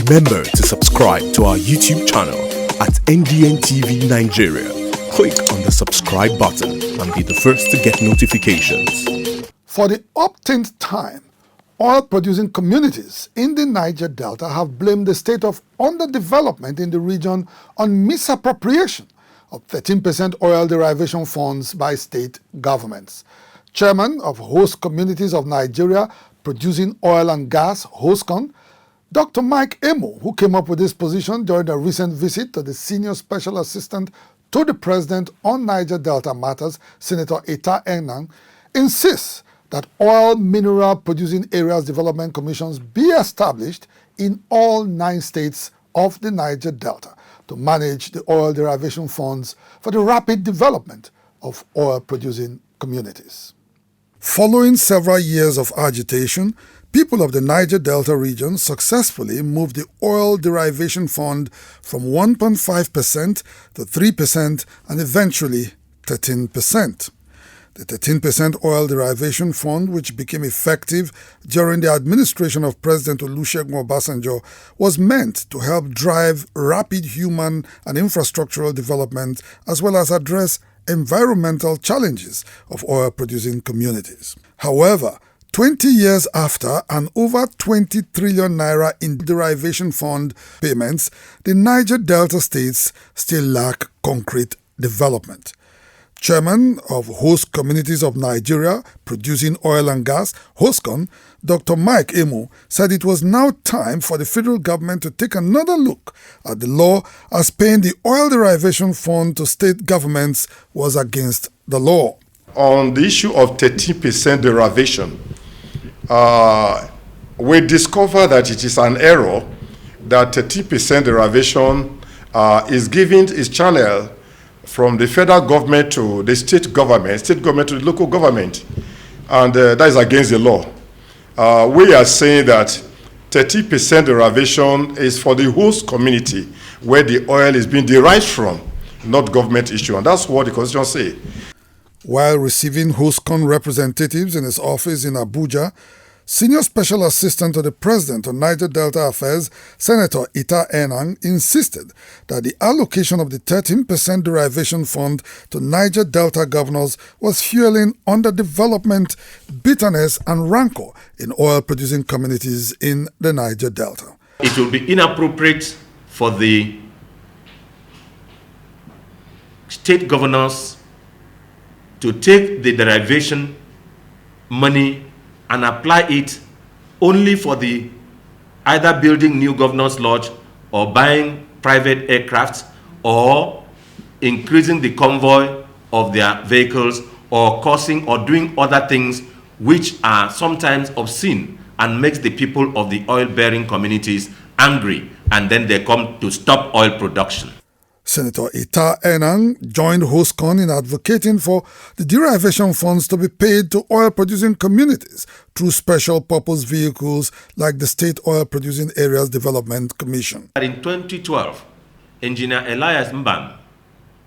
Remember to subscribe to our YouTube channel at NDN TV Nigeria. Click on the subscribe button and be the first to get notifications. For the upteenth time, oil-producing communities in the Niger Delta have blamed the state of underdevelopment in the region on misappropriation of 13% oil derivation funds by state governments. Chairman of Host Communities of Nigeria Producing Oil and Gas, HOSCON, Dr. Mike Emo, who came up with this position during a recent visit to the Senior Special Assistant to the President on Niger Delta Matters, Senator Etta Enang, insists that oil mineral producing areas development commissions be established in all 9 states of the Niger Delta to manage the oil derivation funds for the rapid development of oil producing communities. Following several years of agitation, people of the Niger Delta region successfully moved the oil derivation fund from 1.5% to 3% and eventually 13%. The 13% oil derivation fund, which became effective during the administration of President Olusegun Obasanjo, was meant to help drive rapid human and infrastructural development as well as address environmental challenges of oil-producing communities. However, 20 years after and over 20 trillion naira in derivation fund payments, the Niger Delta states still lack concrete development. Chairman of Host Communities of Nigeria Producing Oil and Gas, HOSCON, Dr. Mike Emo, said it was now time for the federal government to take another look at the law, as paying the oil derivation fund to state governments was against the law. On the issue of 13% derivation, we discover that it is an error that 13% derivation is given its channel from the federal government to the state government to the local government, and that is against the law. We are saying that 30% derivation is for the host community where the oil is being derived from, not government issue, and that's what the Constitution says. While receiving HOSCON representatives in his office in Abuja, Senior Special Assistant to the President on Niger Delta Affairs, Senator Etta Enang, insisted that the allocation of the 13% derivation fund to Niger Delta governors was fueling underdevelopment, bitterness and rancor in oil-producing communities in the Niger Delta. It will be inappropriate for the state governors to take the derivation money and apply it only for the either building new governor's lodge or buying private aircrafts or increasing the convoy of their vehicles or causing or doing other things which are sometimes obscene and makes the people of the oil-bearing communities angry, and then they come to stop oil production. Senator Etta Enang joined HOSCON in advocating for the derivation funds to be paid to oil-producing communities through special purpose vehicles like the State Oil Producing Areas Development Commission. In 2012, Engineer Elias Mbam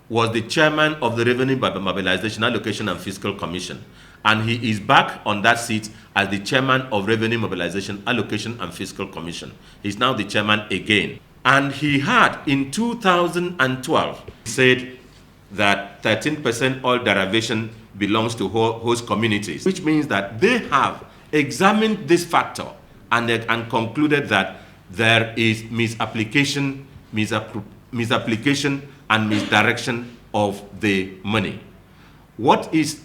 was the chairman of the Revenue Mobilization Allocation and Fiscal Commission, and he is back on that seat as the chairman of Revenue Mobilization Allocation and Fiscal Commission. He's now the chairman again. And he had, in 2012, said that 13% oil derivation belongs to host communities, which means that they have examined this factor and concluded that there is misapplication and misdirection of the money. What is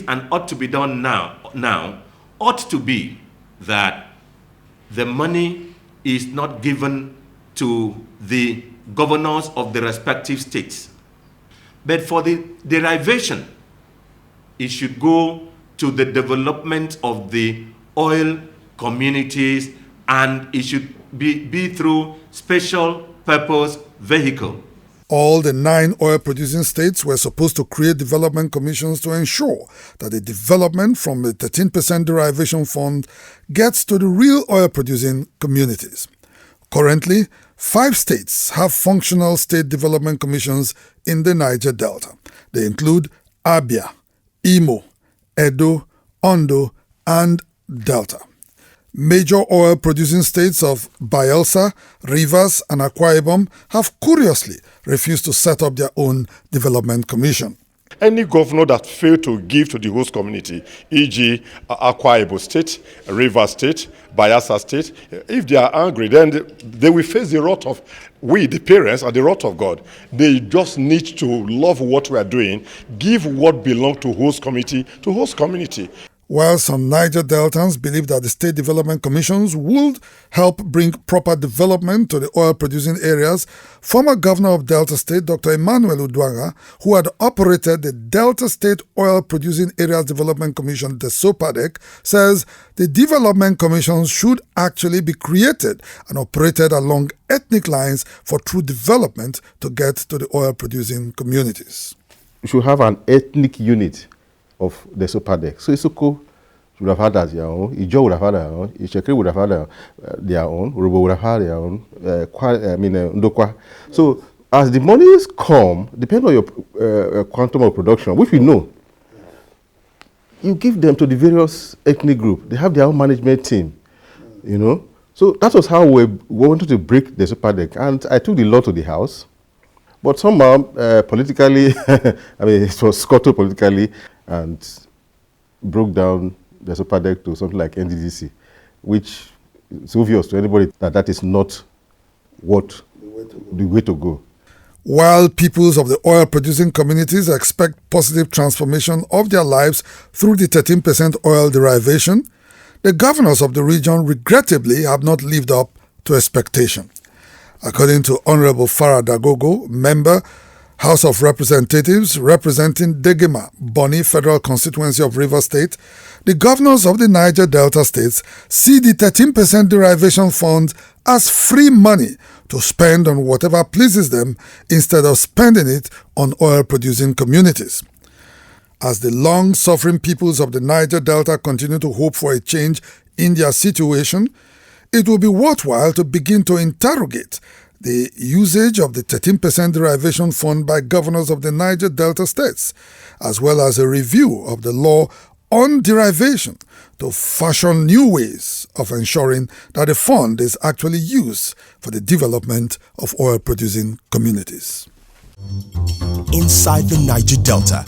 and ought to be done now ought to be that the money is not given to the governors of the respective states, but for the derivation, it should go to the development of the oil communities, and it should be through special purpose vehicle. All the 9 oil-producing states were supposed to create development commissions to ensure that the development from the 13% derivation fund gets to the real oil-producing communities. Currently, 5 states have functional state development commissions in the Niger Delta. They include Abia, Imo, Edo, Ondo, and Delta. Major oil-producing states of Bayelsa, Rivers, and Akwa Ibom have curiously refused to set up their own development commission. Any governor that failed to give to the host community, e.g. Akwa Ibom State, Rivers State, Bayelsa State, if they are angry, then they will face the wrath of we, the parents, and the wrath of God. They just need to love what we are doing, give what belongs to host community to host community. While some Niger Deltans believe that the state development commissions would help bring proper development to the oil-producing areas, former governor of Delta State, Dr. Emmanuel Udwaga, who had operated the Delta State Oil-Producing Areas Development Commission, the SOPADEC, says the development commissions should actually be created and operated along ethnic lines for true development to get to the oil-producing communities. We should have an ethnic unit of the SOPADEC. So Isoko would have had their own, Ijo would have had their own, Ishekri would have had their own, Urobo would have had their own, Ndokwa. So as the monies come, depending on your quantum of production, which we know, you give them to the various ethnic groups. They have their own management team, you know. So that was how we wanted to break the SOPADEC. And I took the law to the House. But somehow, politically, I mean, it was scuttled politically and broke down the SOPADEC to something like NDDC, which is obvious to anybody that that is not what the way to go. While peoples of the oil-producing communities expect positive transformation of their lives through the 13% oil derivation, the governors of the region regrettably have not lived up to expectation. According to Honorable Farah Dagogo, member, House of Representatives representing Degema, Bonny Federal Constituency of Rivers State, the governors of the Niger Delta states see the 13% derivation fund as free money to spend on whatever pleases them instead of spending it on oil-producing communities. As the long-suffering peoples of the Niger Delta continue to hope for a change in their situation, it will be worthwhile to begin to interrogate the usage of the 13% derivation fund by governors of the Niger Delta states, as well as a review of the law on derivation to fashion new ways of ensuring that the fund is actually used for the development of oil-producing communities. Inside the Niger Delta,